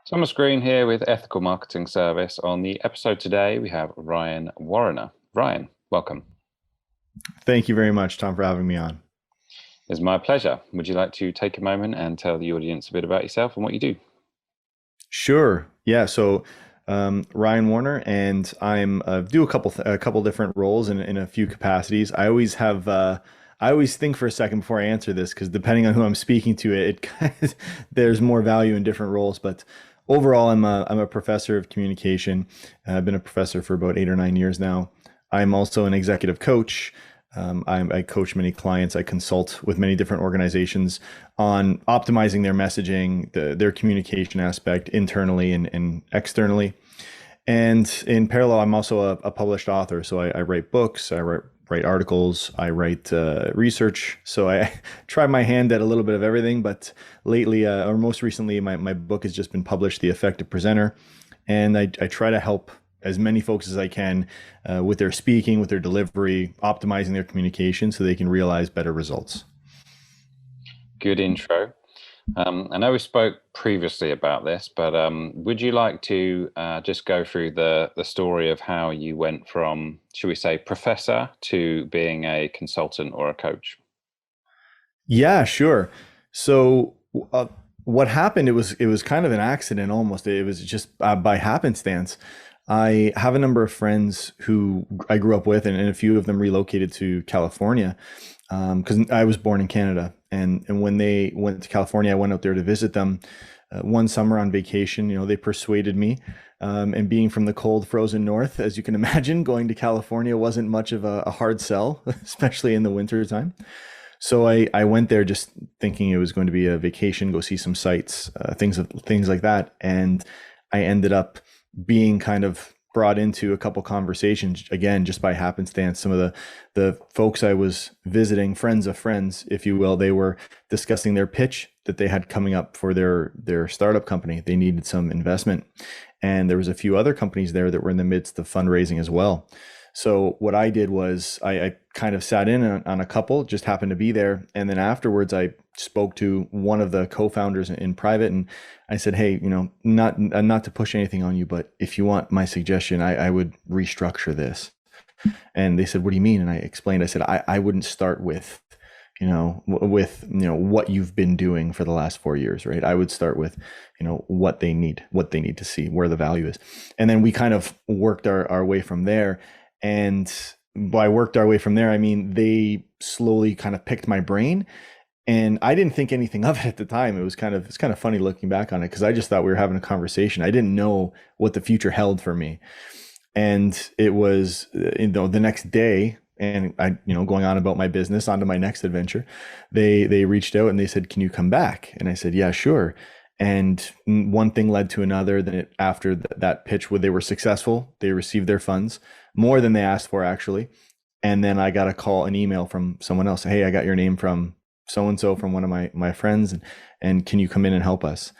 Thomas Green here with Ethical Marketing Service. On the episode today, we have Ryan Warriner. Ryan, welcome. Thank you very much, Tom, for having me on. It's my pleasure. Would you like to take a moment and tell the audience a bit about yourself and what you do? Sure. Yeah. Ryan Warner, and I'm do a couple different roles in a few capacities. I always think for a second before I answer this because depending on who I'm speaking to, there's more value in different roles. But overall, I'm a professor of communication. I've been a professor for about 8 or 9 years now. I'm also an executive coach. I coach many clients. I consult with many different organizations on optimizing their messaging, their communication aspect internally and externally. And in parallel, I'm also a published author. So I write books, write articles, I write research. So I try my hand at a little bit of everything. But lately, or most recently, my book has just been published, The Effective Presenter. And I try to help as many folks as I can with their speaking, with their delivery, optimizing their communication so they can realize better results. Good intro. I know we spoke previously about this, but would you like to just go through the story of how you went from, should we say, professor to being a consultant or a coach? Yeah, sure. So what happened? It was kind of an accident almost. It was just by happenstance. I have a number of friends who I grew up with, and a few of them relocated to California because I was born in Canada. And when they went to California, I went out there to visit them one summer on vacation. You know, they persuaded me. And being from the cold, frozen north, as you can imagine, going to California wasn't much of a hard sell, especially in the winter time. So I went there just thinking it was going to be a vacation, go see some sights, things like that. And I ended up being kind of brought into a couple conversations again just by happenstance. Some of the folks I was visiting, friends of friends, if you will, they were discussing their pitch that they had coming up for their startup company. They needed some investment, and there was a few other companies there that were in the midst of fundraising as well. So what I did was I kind of sat in on a couple, just happened to be there. And then afterwards, I spoke to one of the co-founders in private, and I said, hey, you know, not to push anything on you, but if you want my suggestion, I would restructure this. And they said, what do you mean? And I explained, I said, I wouldn't start with, what you've been doing for the last 4 years, right? I would start with, what they need to see, where the value is. And then we kind of worked our way from there. And by worked our way from there, I mean, they slowly kind of picked my brain, and I didn't think anything of it at the time. It's kind of funny looking back on it because I just thought we were having a conversation. I didn't know what the future held for me. And it was, the next day, and I, going on about my business, on to my next adventure, they reached out and they said, can you come back? And I said, yeah, sure. And one thing led to another. After that pitch, where they were successful, they received their funds, more than they asked for actually. And then I got an email from someone else. Hey, I got your name from so and so, from one of my friends, and can you come in and help us?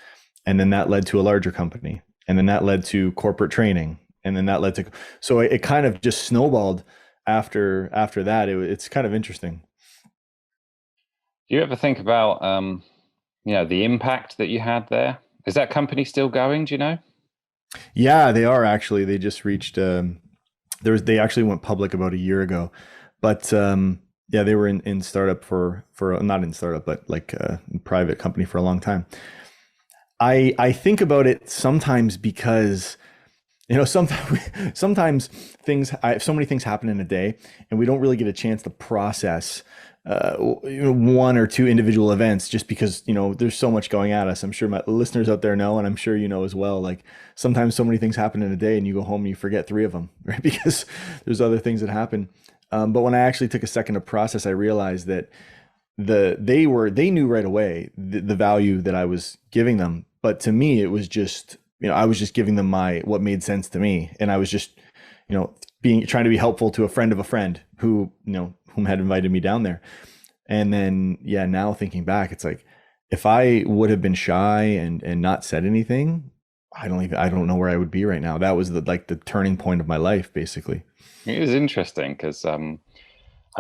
And then that led to a larger company, and then that led to corporate training, and then that led to, so it kind of just snowballed after that. It's kind of interesting. Do you ever think about, the impact that you had there? Is that company still going? Do you know? Yeah, they are actually. They just reached. They actually went public about a year ago, but yeah, they were in startup for not in startup, but like a private company for a long time. I think about it sometimes because sometimes so many things happen in a day, and we don't really get a chance to process one or two individual events just because there's so much going at us. I'm sure my listeners out there know, and I'm sure you know as well, like sometimes so many things happen in a day and you go home and you forget three of them, right? Because there's other things that happen. But when I actually took a second to process, I realized that they knew right away the value that I was giving them. But to me, it was just, I was just giving them what made sense to me. And I was just, trying to be helpful to a friend of a friend whom had invited me down there. And then, yeah, now thinking back, it's like, if I would have been shy and not said anything, I don't know where I would be right now. That was the turning point of my life, basically. It is interesting because I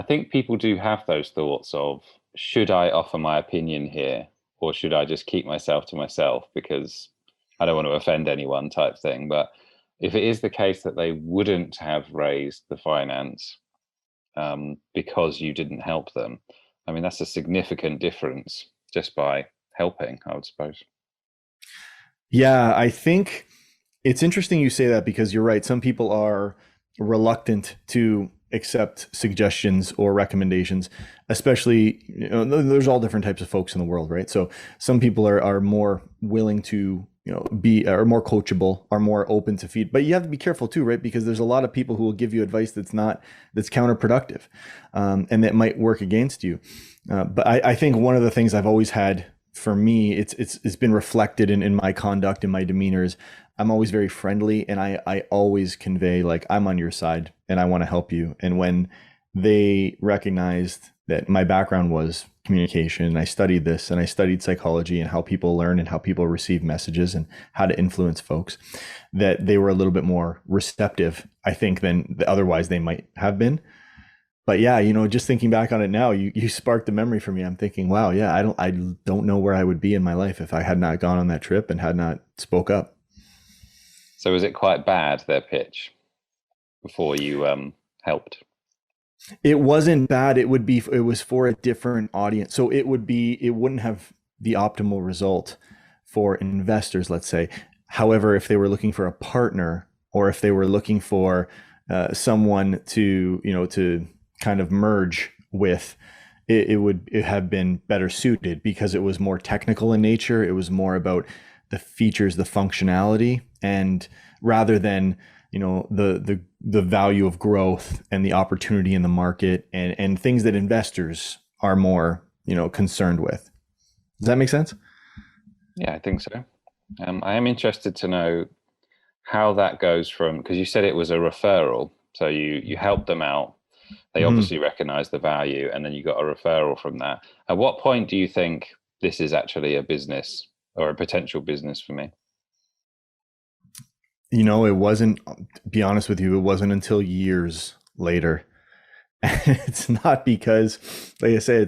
think people do have those thoughts of, should I offer my opinion here, or should I just keep myself to myself? Because I don't want to offend anyone type thing. But if it is the case that they wouldn't have raised the finance because you didn't help them, I mean, that's a significant difference just by helping, I would suppose. Yeah, I think it's interesting you say that because you're right. Some people are reluctant to accept suggestions or recommendations, especially, there's all different types of folks in the world, right? So some people are more willing to, be are more coachable, are more open to feed. But you have to be careful too, right? Because there's a lot of people who will give you advice that's counterproductive, and that might work against you. But I think one of the things I've always had for me, it's been reflected in my conduct and my demeanor is I'm always very friendly, and I always convey like I'm on your side and I want to help you. And when they recognized that my background was communication, and I studied this, and I studied psychology and how people learn and how people receive messages and how to influence folks, that they were a little bit more receptive, I think, than otherwise they might have been. But yeah, just thinking back on it now, you sparked a memory for me. I'm thinking, wow, yeah, I don't know where I would be in my life if I had not gone on that trip and had not spoke up. So was it quite bad, their pitch, before you helped? It wasn't bad. It was for a different audience. So it wouldn't have the optimal result for investors, let's say. However, if they were looking for a partner, or if they were looking for someone to kind of merge with, it have been better suited because it was more technical in nature. It was more about the features, the functionality, and rather than the value of growth and the opportunity in the market, and things that investors are more concerned with. Does that make sense? Yeah, I think so. I am interested to know how that goes from, because you said it was a referral, so you helped them out. They Mhm. obviously recognized the value, and then you got a referral from that. At what point do you think this is actually a business or a potential business for me? It wasn't, to be honest with you, it wasn't until years later. And it's not because, like I say,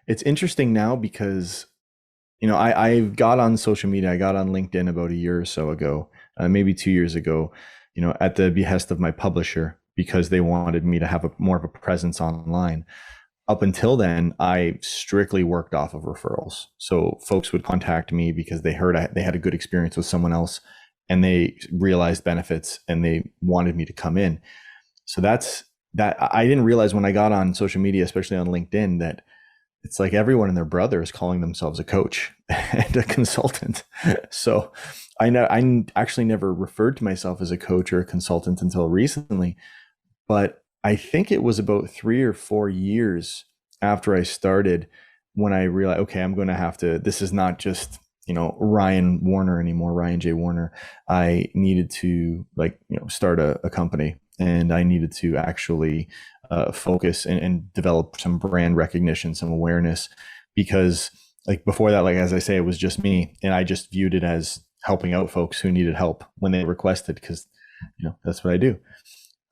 it's interesting now because, I got on social media. I got on LinkedIn about a year or so ago, maybe 2 years ago, at the behest of my publisher, because they wanted me to have more of a presence online. Up until then, I strictly worked off of referrals. So folks would contact me because they heard they had a good experience with someone else, and they realized benefits, and they wanted me to come in. So that I didn't realize when I got on social media, especially on LinkedIn, that it's like everyone and their brother is calling themselves a coach and a consultant. So I actually never referred to myself as a coach or a consultant until recently. But I think it was about 3 or 4 years after I started when I realized, okay, I'm going to have to, this is not just, Ryan Warriner anymore, Ryan J. Warriner. I needed to start a company, and I needed to actually focus and develop some brand recognition, some awareness, because like before that, like as I say, it was just me, and I just viewed it as helping out folks who needed help when they requested, because that's what I do.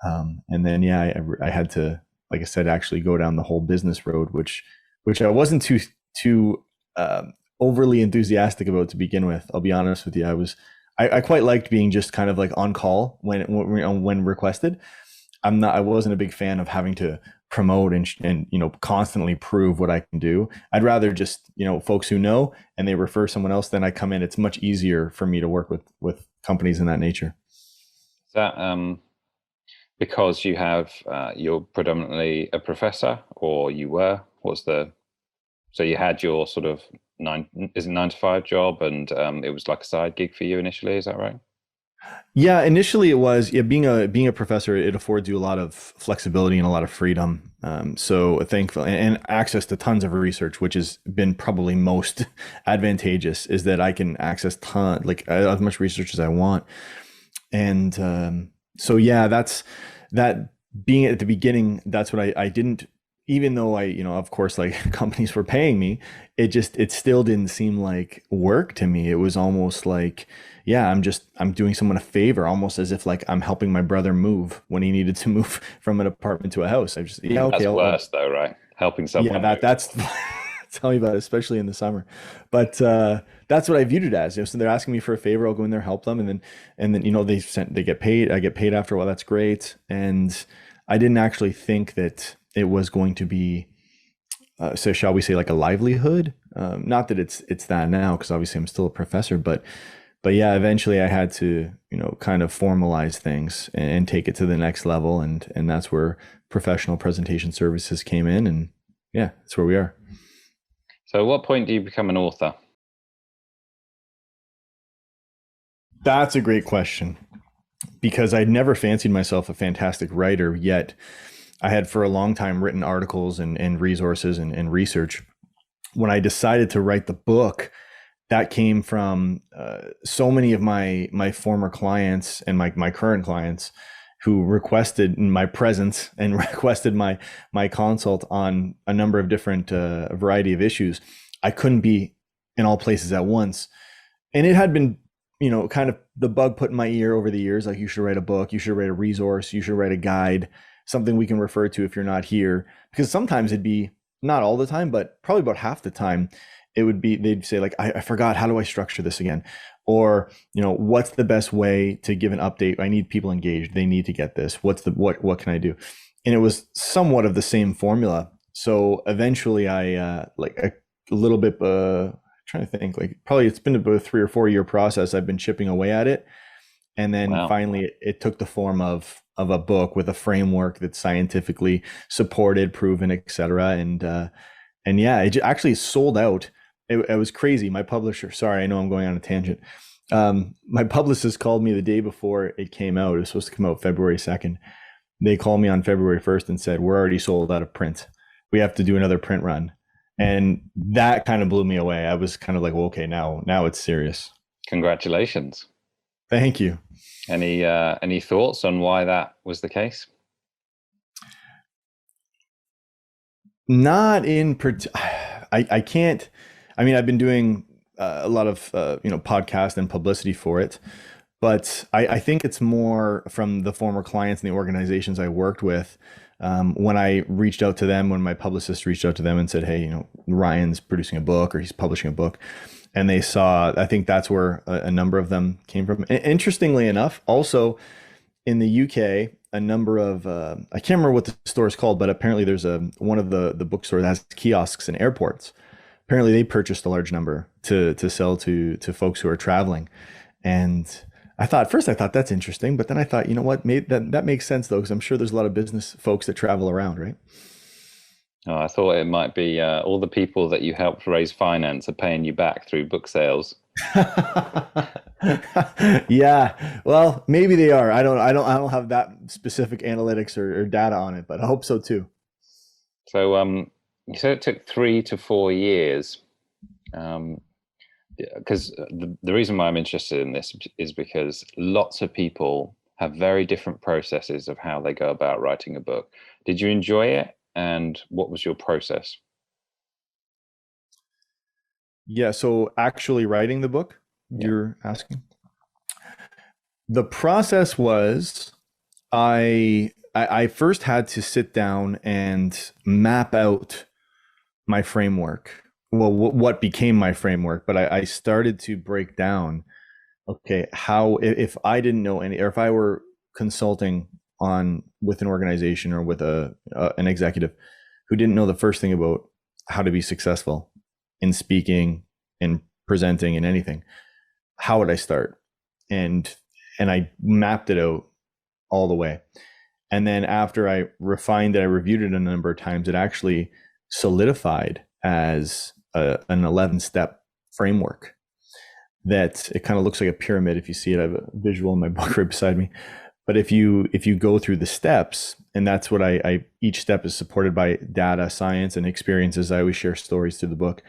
And then yeah, I had to, like I said, actually go down the whole business road, which I wasn't too overly enthusiastic about to begin with. I'll be honest with you. I quite liked being just kind of like on call when requested. I wasn't a big fan of having to promote and constantly prove what I can do. I'd rather just folks who know and they refer someone else, then I come in. It's much easier for me to work with companies in that nature. Is that because you're predominantly a professor, or you were? What's the So you had your sort of 9 to 5 job, and it was like a side gig for you initially. Is that right? Yeah, initially it was, yeah, being a professor, it affords you a lot of flexibility and a lot of freedom. So thankfully, and access to tons of research, which has been probably most advantageous, is that I can access like as much research as I want. And so yeah, that's that being at the beginning, that's what I didn't, even though of course, like companies were paying me, it still didn't seem like work to me. It was almost like, yeah, I'm doing someone a favor, almost as if like I'm helping my brother move when he needed to move from an apartment to a house. I just, yeah, okay, That's worse though, right? Helping yeah, someone move. that's Tell me about it, especially in the summer. But that's what I viewed it as. So they're asking me for a favor, I'll go in there, help them, and then they get paid. I get paid after. Well, that's great. And I didn't actually think that it was going to be, so shall we say, like a livelihood. Not that it's that now, because obviously I'm still a professor, but yeah, eventually I had to, kind of formalize things and take it to the next level, and that's where professional presentation services came in, and yeah, that's where we are. So, at what point do you become an author? That's a great question, because I'd never fancied myself a fantastic writer, yet I had for a long time written articles and resources and research. When I decided to write the book, that came from so many of my former clients and my current clients who requested my presence and requested my consult on a number of different variety of issues. I couldn't be in all places at once, and it had been, kind of the bug put in my ear over the years, like, you should write a book, you should write a resource, you should write a guide, something we can refer to if you're not here. Because sometimes it'd be, not all the time, but probably about half the time, it would be, they'd say like, I forgot, how do I structure this again? Or, what's the best way to give an update? I need people engaged. They need to get this. What can I do? And it was somewhat of the same formula. So eventually like a little bit, trying to think, like, probably it's been about a 3 or 4 year process. I've been chipping away at it. And then Wow. finally it took the form of a book with a framework that's scientifically supported, proven, etc. And yeah, it actually sold out. It was crazy. My publisher, sorry, I know I'm going on a tangent. My publicist called me the day before it came out. It was supposed to come out February 2nd. They called me on February 1st and said, we're already sold out of print. We have to do another print run. And that kind of blew me away. I was kind of like, well, okay, now it's serious. Congratulations. Thank you. Any thoughts on why that was the case? Not in I can't. I mean, I've been doing a lot of podcast and publicity for it, but I think it's more from the former clients and the organizations I worked with. When I reached out to them, when my publicist reached out to them and said, hey, Ryan's producing a book, or he's publishing a book, and they saw, I think that's where a number of them came from. Interestingly enough, also in the UK, a number of I can't remember what the store is called, but apparently there's one of the bookstores that has kiosks in airports. Apparently they purchased a large number to sell to folks who are traveling. And first I thought that's interesting, but then I thought, what, that makes sense though, because I'm sure there's a lot of business folks that travel around, right? Oh, I thought it might be all the people that you helped raise finance are paying you back through book sales. Yeah, well, maybe they are. I don't have that specific analytics or data on it, but I hope so too. So you said it took 3 to 4 years. Because the reason why I'm interested in this is because lots of people have very different processes of how they go about writing a book. Did you enjoy it? And what was your process? Yeah, so actually writing the book, Yeah. you're asking? The process was, I first had to sit down and map out my framework. Well, what became my framework, but I started to break down, okay, how, if I didn't know any, or if I were consulting with an organization or with an executive who didn't know the first thing about how to be successful in speaking and presenting and anything, how would I start? And I mapped it out all the way. And then after I refined it, I reviewed it a number of times, it actually solidified as an 11-step framework that it kind of looks like a pyramid. If you see it, I have a visual in my book right beside me. But if you go through the steps, and that's what each step is supported by data, science, and experiences. I always share stories through the book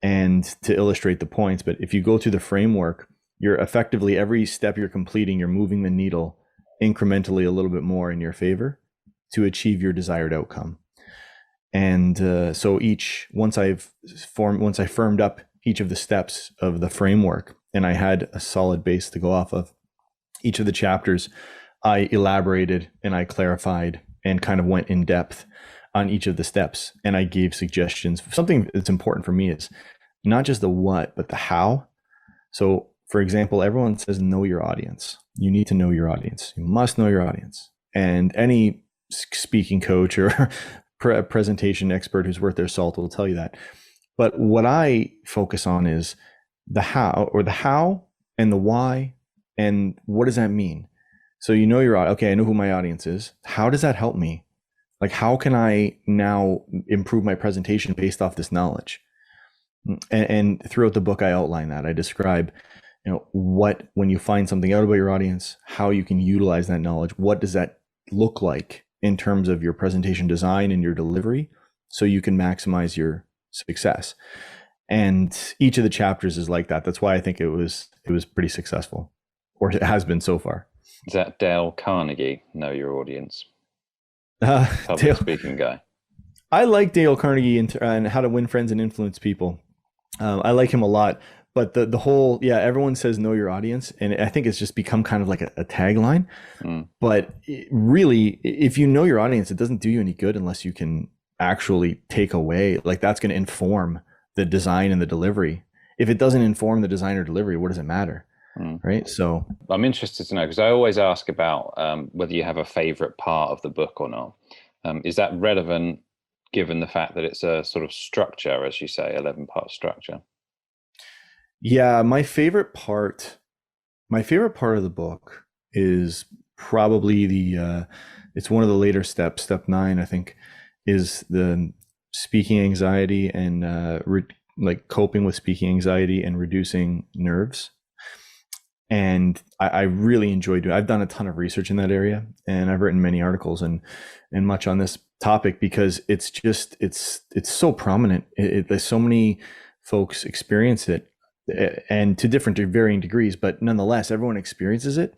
and to illustrate the points. But if you go through the framework, you're effectively, every step you're completing, you're moving the needle incrementally a little bit more in your favor to achieve your desired outcome. And so once I firmed up each of the steps of the framework, and I had a solid base to go off of, each of the chapters, I elaborated and I clarified and kind of went in depth on each of the steps. And I gave suggestions. Something that's important for me is not just the what, but the how. So, for example, everyone says know your audience. You need to know your audience. You must know your audience. And any speaking coach or presentation expert who's worth their salt will tell you that. But what I focus on is the how and the why, and what does that mean? So you know okay, I know who my audience is. How does that help me? Like, how can I now improve my presentation based off this knowledge? And throughout the book, I outline that. I describe, when you find something out about your audience, how you can utilize that knowledge. What does that look like in terms of your presentation design and your delivery, so you can maximize your success? And each of the chapters is like that. That's why I think it was pretty successful, or it has been so far. Is that Dale Carnegie, Know Your Audience? Public Dale, speaking guy. I like Dale Carnegie and How to Win Friends and Influence People. I like him a lot. But the whole, everyone says know your audience. And I think it's just become kind of like a tagline. But really, if you know your audience, it doesn't do you any good unless you can actually take away, like, that's going to inform the design and the delivery. If it doesn't inform the design or delivery, what does it matter? Right. So I'm interested to know, because I always ask about whether you have a favorite part of the book or not. Is that relevant given the fact that it's a sort of structure, as you say, 11-part structure? Yeah, my favorite part of the book is probably it's one of the later steps. Step 9, I think, is the speaking anxiety and like coping with speaking anxiety and reducing nerves. And I really enjoy doing. I've done a ton of research in that area, and I've written many articles and much on this topic, because it's so prominent. There's so many folks experience it, and to varying degrees, but nonetheless, everyone experiences it.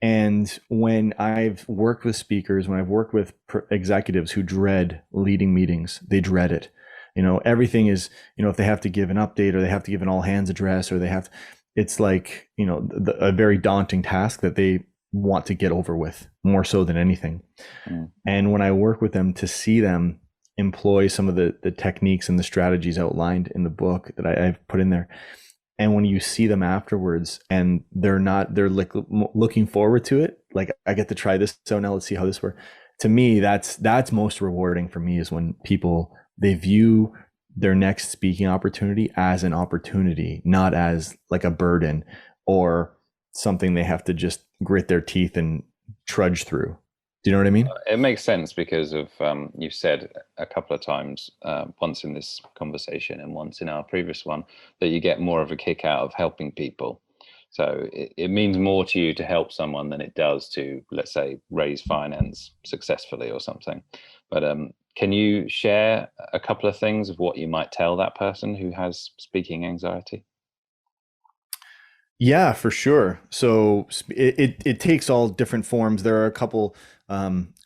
And when I've worked with speakers, when I've worked with executives who dread leading meetings, they dread it. Everything is, if they have to give an update, or they have to give an all hands address, or it's like, a very daunting task that they want to get over with more so than anything. And when I work with them, to see them employ some of the techniques and the strategies outlined in the book that I've put in there, and when you see them afterwards and they're like looking forward to it, like, I get to try this, so now let's see how this works. To me, that's most rewarding for me, is when people, they view their next speaking opportunity as an opportunity, not as like a burden or something they have to just grit their teeth and trudge through. Do you know what I mean? It makes sense because of, you've said a couple of times, once in this conversation and once in our previous one, that you get more of a kick out of helping people. So it means more to you to help someone than it does to, let's say, raise finance successfully or something. But can you share a couple of things of what you might tell that person who has speaking anxiety? Yeah, for sure. So it takes all different forms. There are a couple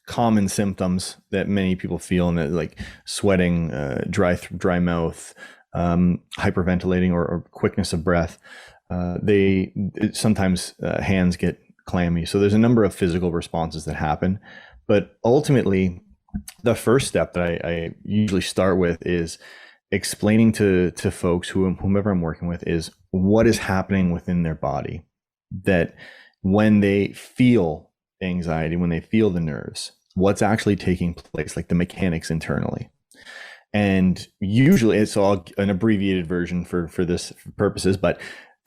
common symptoms that many people feel, and that, like sweating, dry mouth, hyperventilating, or quickness of breath. Sometimes hands get clammy. So there's a number of physical responses that happen, but ultimately, the first step that I usually start with is explaining to folks, whomever I'm working with, is what is happening within their body, that when they feel anxiety, when they feel the nerves, what's actually taking place, like the mechanics internally. And usually it's all an abbreviated version for this purposes, but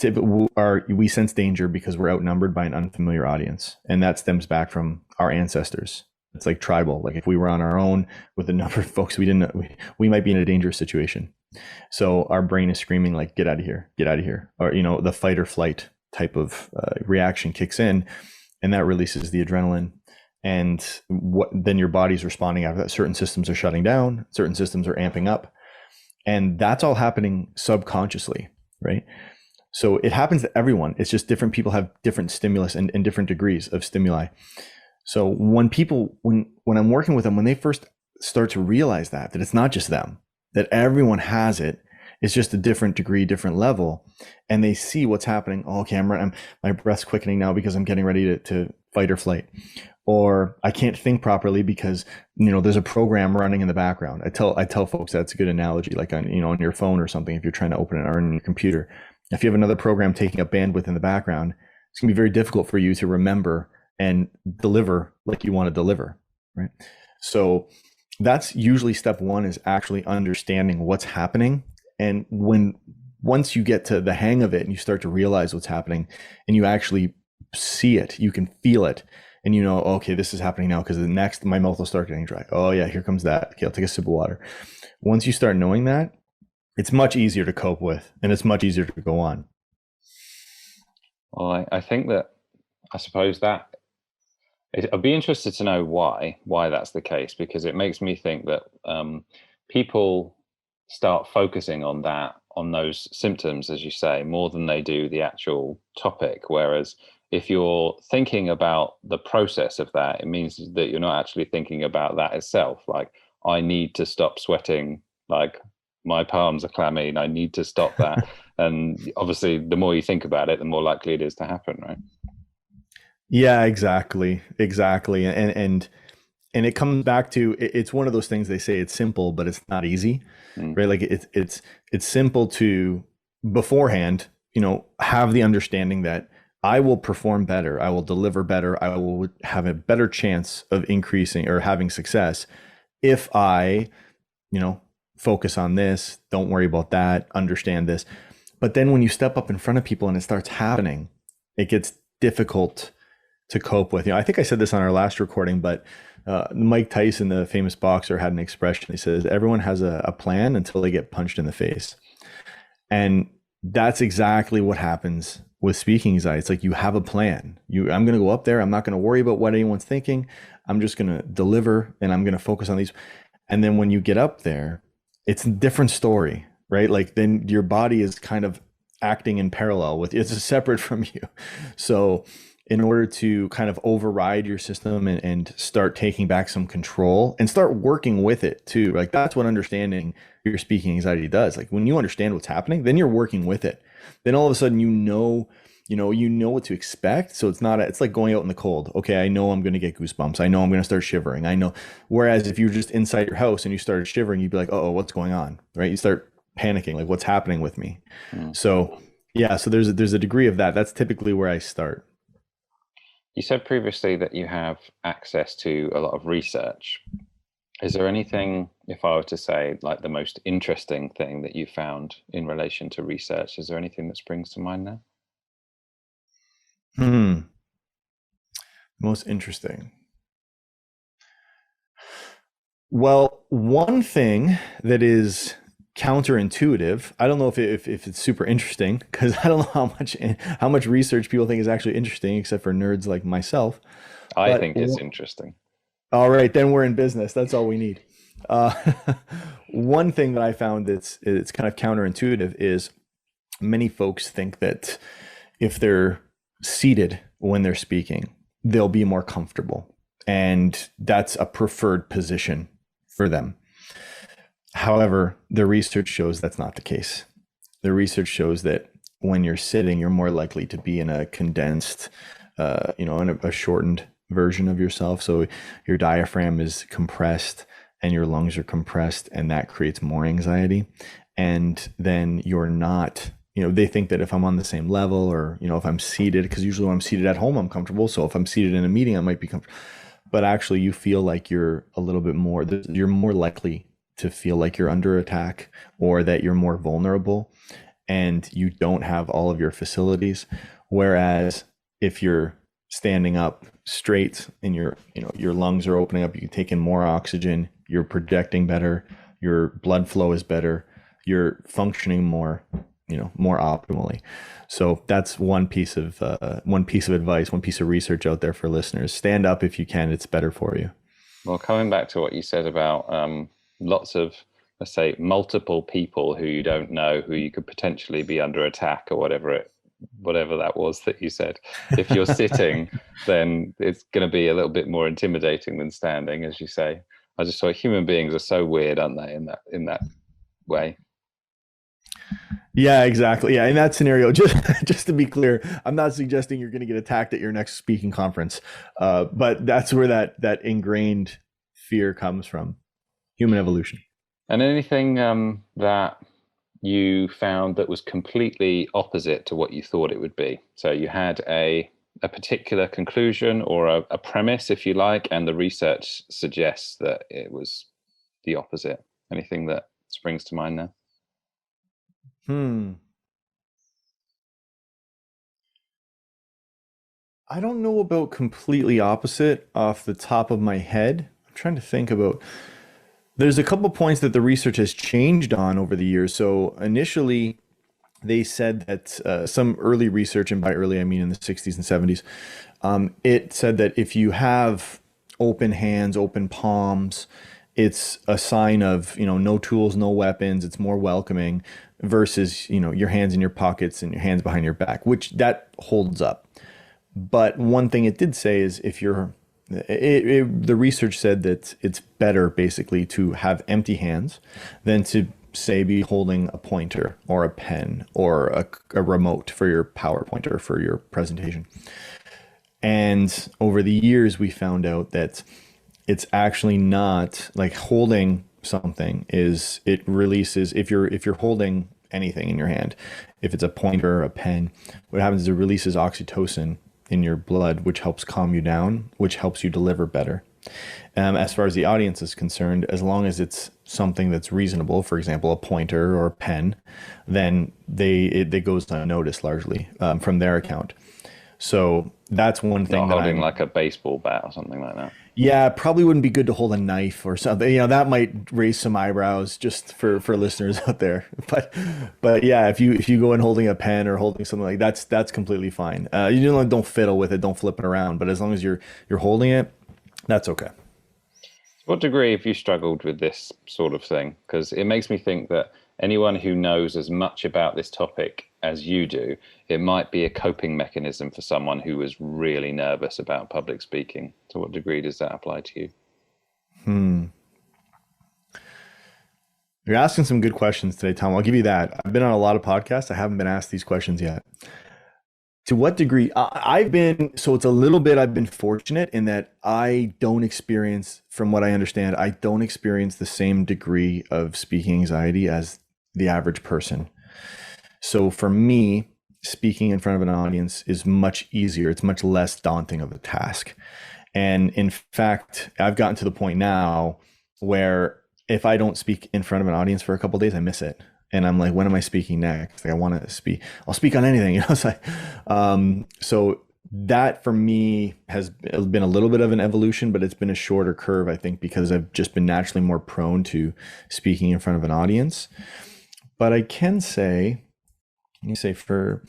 we sense danger because we're outnumbered by an unfamiliar audience, and that stems back from our ancestors. It's like tribal. Like, if we were on our own with a number of folks we we might be in a dangerous situation. So our brain is screaming, like, get out of here, or the fight or flight type of reaction kicks in, and that releases the adrenaline. And then your body's responding after that. Certain systems are shutting down, certain systems are amping up, and that's all happening subconsciously, right? So it happens to everyone. It's just different people have different stimulus and different degrees of stimuli. So when I'm working with them, when they first start to realize that it's not just them, that everyone has it, it's just a different degree, different level, and they see what's happening. Oh, okay, my breath's quickening now because I'm getting ready to fight or flight. or I can't think properly because there's a program running in the background. I tell folks that's a good analogy, like on your phone or something. If you're trying to open it or on your computer, if you have another program taking up bandwidth in the background, it's gonna be very difficult for you to remember and deliver like you want to deliver, right? So that's usually step one, is actually understanding what's happening. And once you get to the hang of it and you start to realize what's happening and you actually see it, you can feel it, and okay, this is happening now because the next my mouth will start getting dry. Oh yeah, here comes that. Okay, I'll take a sip of water. Once you start knowing that, it's much easier to cope with, and it's much easier to go on. Well, I think that, I suppose that I'd be interested to know why that's the case, because it makes me think that people start focusing on those symptoms, as you say, more than they do the actual topic. Whereas if you're thinking about the process of that, it means that you're not actually thinking about that itself. Like, I need to stop sweating, like my palms are clammy and I need to stop that. And obviously the more you think about it, the more likely it is to happen, right? Yeah, exactly. And it comes back to, it's one of those things, they say it's simple, but it's not easy, Mm. right? Like it's simple to beforehand, have the understanding that I will perform better, I will deliver better, I will have a better chance of increasing or having success if I, focus on this, don't worry about that, understand this. But then when you step up in front of people and it starts happening, it gets difficult to cope with. I think I said this on our last recording, but Mike Tyson, the famous boxer, had an expression. He says, everyone has a plan until they get punched in the face. And that's exactly what happens with speaking anxiety. It's like you have a plan. I'm going to go up there. I'm not going to worry about what anyone's thinking. I'm just going to deliver, and I'm going to focus on these. And then when you get up there, it's a different story, right? Like then your body is kind of acting in parallel with, it's separate from you. So in order to kind of override your system and start taking back some control and start working with it too, like that's what understanding your speaking anxiety does. Like when you understand what's happening, then you're working with it. Then all of a sudden, what to expect. So it's like going out in the cold. Okay, I know I'm going to get goosebumps. I know I'm going to start shivering. I know. Whereas if you're just inside your house and you started shivering, you'd be like, oh, what's going on? Right? You start panicking, like what's happening with me? Mm. So yeah, so there's a degree of that. That's typically where I start. You said previously that you have access to a lot of research. Is there anything, if I were to say, like the most interesting thing that you found in relation to research, is there anything that springs to mind now? Most interesting. Well, one thing that is counterintuitive, I don't know if it's super interesting, because I don't know how much research people think is actually interesting, except for nerds like myself. I But think it's interesting. all right, then we're in business. That's all we need. Uh, one thing that I found it's kind of counterintuitive is many folks think that if they're seated when they're speaking, they'll be more comfortable, and that's a preferred position for them. However, the research shows that's not the case. The research shows that when you're sitting, you're more likely to be in a condensed, in a shortened version of yourself. So your diaphragm is compressed and your lungs are compressed, and that creates more anxiety. And then you're not, they think that if I'm on the same level, or, if I'm seated, because usually when I'm seated at home, I'm comfortable. So if I'm seated in a meeting, I might be comfortable. But actually, you feel like you're a little bit more, you're more likely to feel like you're under attack, or that you're more vulnerable and you don't have all of your facilities. Whereas if you're standing up straight and your lungs are opening up, you can take in more oxygen, you're projecting better, your blood flow is better, you're functioning more optimally. So that's one piece of advice, one piece of research out there for listeners. Stand up if you can. It's better for you. Well, coming back to what you said about lots of, let's say, multiple people who you don't know, who you could potentially be under attack, or whatever that was that you said. If you're sitting, then it's going to be a little bit more intimidating than standing, as you say. I just thought human beings are so weird, aren't they, in that way? Yeah, exactly. Yeah, in that scenario, just to be clear, I'm not suggesting you're going to get attacked at your next speaking conference, but that's where that ingrained fear comes from, human evolution. And anything that you found that was completely opposite to what you thought it would be. So you had a particular conclusion or a premise, if you like, and the research suggests that it was the opposite. Anything that springs to mind there? Hmm. I don't know about completely opposite off the top of my head. I'm trying to think about. There's a couple points that the research has changed on over the years. So initially, they said that some early research, and by early I mean in the 60s and 70s, it said that if you have open hands, open palms, it's a sign of, no tools, no weapons. It's more welcoming versus, your hands in your pockets and your hands behind your back, which that holds up. But one thing it did say is if you're, the research said that it's better basically to have empty hands than to say be holding a pointer or a pen or a remote for your PowerPoint or for your presentation. And over the years, we found out that it's actually not like holding something is it releases if you're holding anything in your hand, if it's a pointer or a pen, what happens is it releases oxytocin in your blood, which helps calm you down, which helps you deliver better. As far as the audience is concerned, as long as it's something that's reasonable, for example, a pointer or a pen, then it goes unnoticed largely from their account. So that's one thing Not that holding I'm. like a baseball bat or something like that. Yeah, it probably wouldn't be good to hold a knife or something. That might raise some eyebrows just for listeners out there. But yeah, if you go in holding a pen or holding something like that's completely fine. You don't fiddle with it, don't flip it around. But as long as you're holding it, that's okay. To what degree have you struggled with this sort of thing? Because it makes me think that anyone who knows as much about this topic as you do, it might be a coping mechanism for someone who was really nervous about public speaking. To what degree does that apply to you? Hmm. You're asking some good questions today, Tom. I'll give you that. I've been on a lot of podcasts. I haven't been asked these questions yet. To what degree? I've been, so it's a little bit, I've been fortunate in that I don't experience, from what I understand, I don't experience the same degree of speaking anxiety as the average person. So for me, speaking in front of an audience is much easier. It's much less daunting of a task. And in fact, I've gotten to the point now where if I don't speak in front of an audience for a couple of days, I miss it. And I'm like, when am I speaking next? Like, I want to speak. I'll speak on anything. It's like, so that for me has been a little bit of an evolution, but it's been a shorter curve, I think, because I've just been naturally more prone to speaking in front of an audience. But I can say, for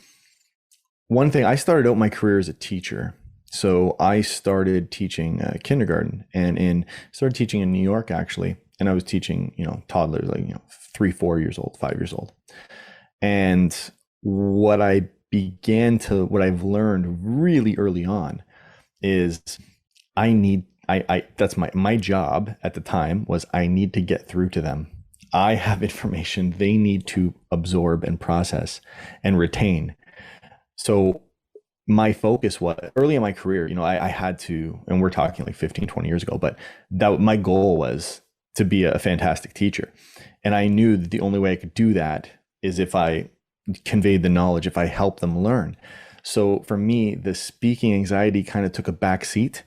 one thing, I started out my career as a teacher. So I started teaching kindergarten and started teaching in New York actually. And I was teaching, toddlers like, 3, 4 years old, 5 years old. And what I've learned really early on is that's my job at the time was I need to get through to them. I have information they need to absorb and process and retain. So my focus was early in my career, I had to, and we're talking like 15, 20 years ago, but that my goal was to be a fantastic teacher. And I knew that the only way I could do that is if I conveyed the knowledge, if I helped them learn. So for me, the speaking anxiety kind of took a back seat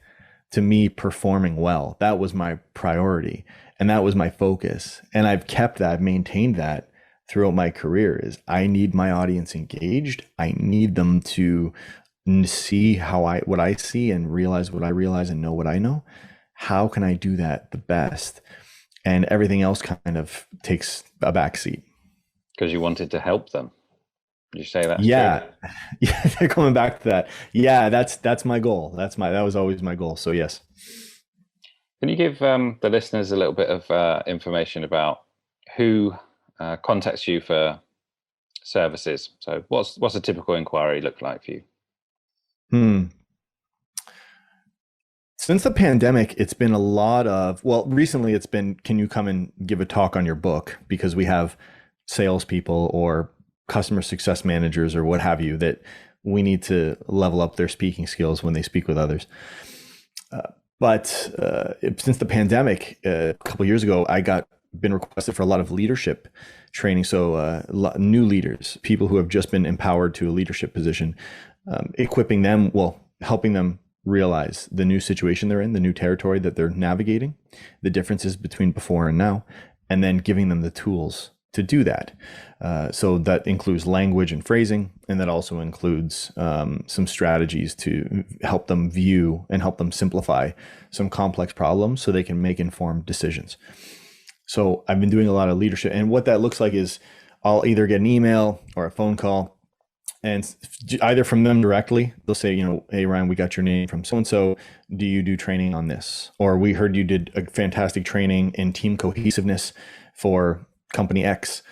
to me performing well. That was my priority and that was my focus. And I've kept that, I've maintained that throughout my career is I need my audience engaged. I need them to see what I see and realize what I realize and know what I know. How can I do that the best? And everything else kind of takes a back seat. Because you wanted to help them. Would you say that's true? Yeah. Yeah, coming back to that. Yeah, that's my goal. That was always my goal. So yes. Can you give the listeners a little bit of information about who contacts you for services? So what's a typical inquiry look like for you? Hmm. Since the pandemic, it's been a lot of, well, recently it's been, can you come and give a talk on your book? Because we have salespeople or customer success managers or what have you that we need to level up their speaking skills when they speak with others. But since the pandemic, a couple of years ago, been requested for a lot of leadership training. So new leaders, people who have just been empowered to a leadership position, equipping them, well, helping them realize the new situation they're in, the new territory that they're navigating, the differences between before and now, and then giving them the tools to do that. So that includes language and phrasing, and that also includes some strategies to help them view and help them simplify some complex problems so they can make informed decisions. So I've been doing a lot of leadership, and what that looks like is I'll either get an email or a phone call, and either from them directly, they'll say, hey, Ryan, we got your name from so-and-so. Do you do training on this? Or we heard you did a fantastic training in team cohesiveness for company X.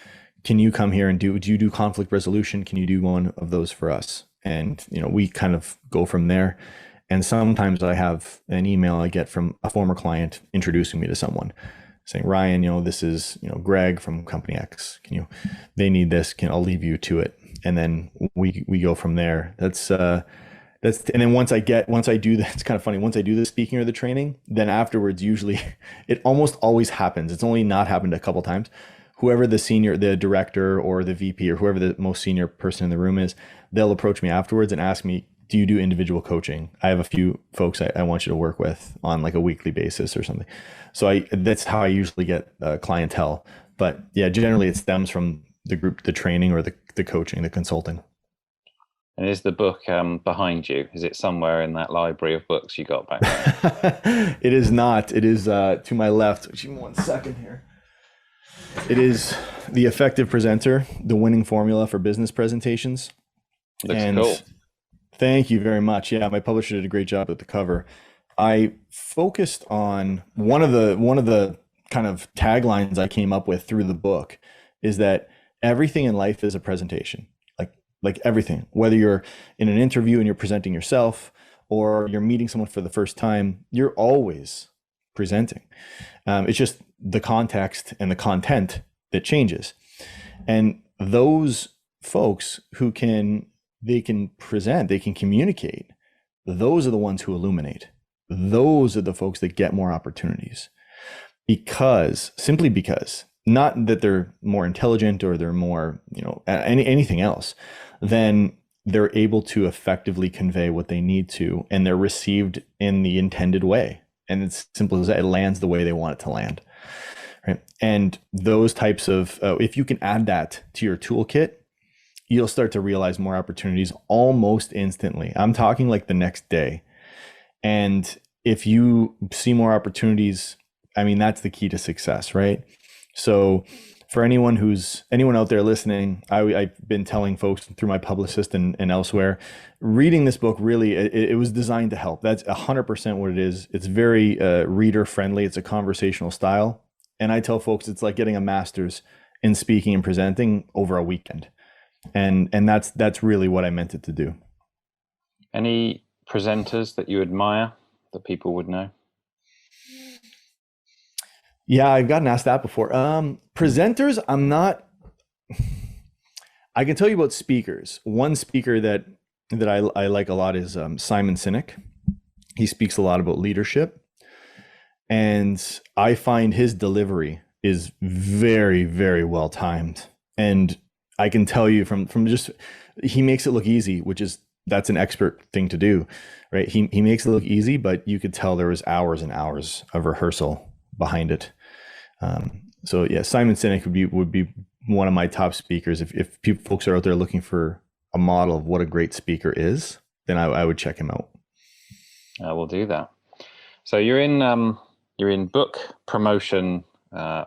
Can you come here and do you do conflict resolution? Can you do one of those for us? And, we kind of go from there. And sometimes I have an email I get from a former client introducing me to someone saying, Ryan, this is, Greg from company X. They need this. I'll leave you to it. And then we go from there. And then once I do that, it's kind of funny. Once I do the speaking or the training, then afterwards, usually it almost always happens. It's only not happened a couple times. Whoever the director or the VP or whoever the most senior person in the room is, they'll approach me afterwards and ask me, do you do individual coaching? I have a few folks I want you to work with on like a weekly basis or something. So that's how I usually get clientele. But yeah, generally it stems from the group, the training or the coaching, the consulting. And is the book behind you? Is it somewhere in that library of books you got back there? It is not. It is to my left. Give me 1 second here. It is The Effective Presenter, the winning formula for business presentations. Looks cool. Thank you very much. Yeah, my publisher did a great job at the cover. I focused on one of the kind of taglines I came up with through the book is that everything in life is a presentation. Like everything, whether you're in an interview and you're presenting yourself or you're meeting someone for the first time, you're always presenting. It's just the context and the content that changes. And those folks who can present, they can communicate, those are the ones who illuminate. Those are the folks that get more opportunities simply because, not that they're more intelligent or they're more, anything else, then they're able to effectively convey what they need to, and they're received in the intended way. And it's simple as that. It lands the way they want it to land. Right. And those types of, if you can add that to your toolkit, you'll start to realize more opportunities almost instantly. I'm talking like the next day. And if you see more opportunities, that's the key to success, right? So for anyone out there listening, I've been telling folks through my publicist and elsewhere, reading this book, really, it was designed to help. That's 100% what it is. It's very reader friendly. It's a conversational style. And I tell folks it's like getting a master's in speaking and presenting over a weekend. And that's really what I meant it to do. Any presenters that you admire that people would know? Yeah, I've gotten asked that before. Presenters, I'm not. I can tell you about speakers. One speaker that I like a lot is Simon Sinek. He speaks a lot about leadership, and I find his delivery is very, very well timed. And I can tell you from just, he makes it look easy, that's an expert thing to do, right? He makes it look easy, but you could tell there was hours and hours of rehearsal behind it. So yeah, Simon Sinek would be one of my top speakers. If folks are out there looking for a model of what a great speaker is, then I would check him out. We'll do that. So you're in book promotion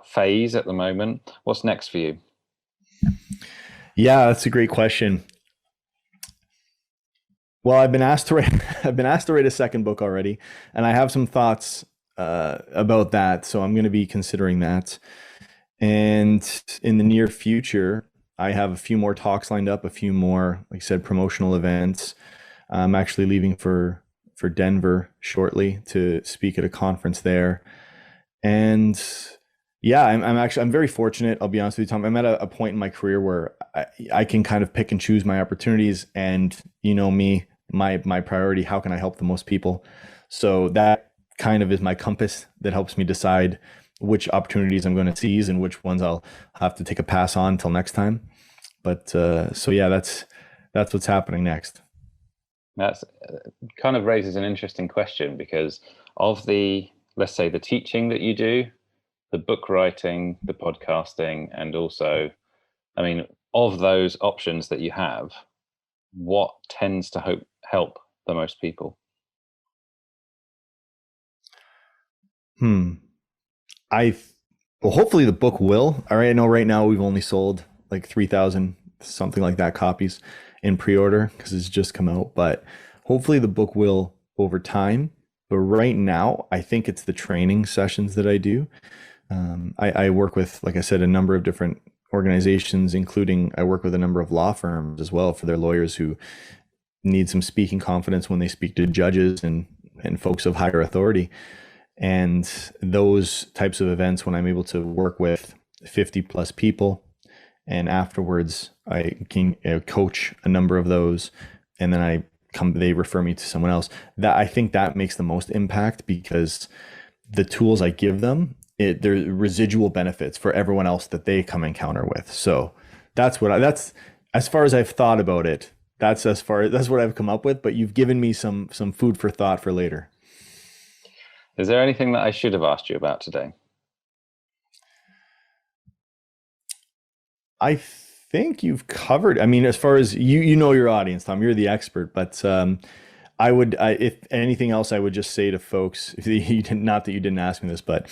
phase at the moment. What's next for you? Yeah, that's a great question. Well, I've been asked to write a second book already, and I have some thoughts about that. So I'm going to be considering that. And in the near future, I have a few more talks lined up, a few more, like I said, promotional events. I'm actually leaving for Denver shortly to speak at a conference there. And Yeah, I'm very fortunate. I'll be honest with you, Tom. I'm at a point in my career where I can kind of pick and choose my opportunities, and you know me, my priority, how can I help the most people? So that kind of is my compass that helps me decide which opportunities I'm going to seize and which ones I'll have to take a pass on until next time. But so yeah, that's what's happening next. That's kind of raises an interesting question because of the, let's say, the teaching that you do, the book writing, the podcasting, and also, I mean, of those options that you have, what tends to help the most people? Hmm. I well, hopefully the book will. All right, I know right now we've only sold like 3,000 something like that copies in pre-order because it's just come out, but hopefully the book will over time. But right now, I think it's the training sessions that I do. I work with, like I said, a number of different organizations, including I work with a number of law firms as well for their lawyers who need some speaking confidence when they speak to judges and folks of higher authority. And those types of events, when I'm able to work with 50 plus people, and afterwards I can coach a number of those, and then they refer me to someone else. That I think that makes the most impact because the tools I give them, there's residual benefits for everyone else that they come encounter with. So that's as far as I've thought about it. That's what I've come up with. But you've given me some food for thought for later. Is there anything that I should have asked you about today? I think you've covered. I mean, as far as you know your audience, Tom, you're the expert. But if anything else, I would just say to folks, if you didn't, not that you didn't ask me this, but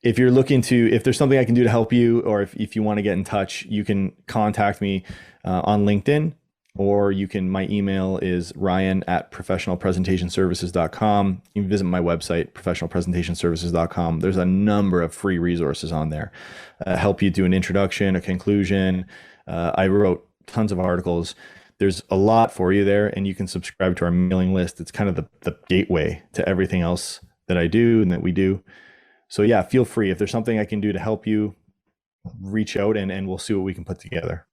if you're looking to, if there's something I can do to help you, or if you want to get in touch, you can contact me on LinkedIn, or my email is ryan@professionalpresentationservices.com. You can visit my website, professionalpresentationservices.com. There's a number of free resources on there. Help you do an introduction, a conclusion. I wrote tons of articles. There's a lot for you there, and you can subscribe to our mailing list. It's kind of the gateway to everything else that I do and that we do. So yeah, feel free. If there's something I can do to help you, reach out and we'll see what we can put together.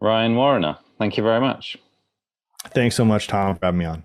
Ryan Warriner, thank you very much. Thanks so much, Tom, for having me on.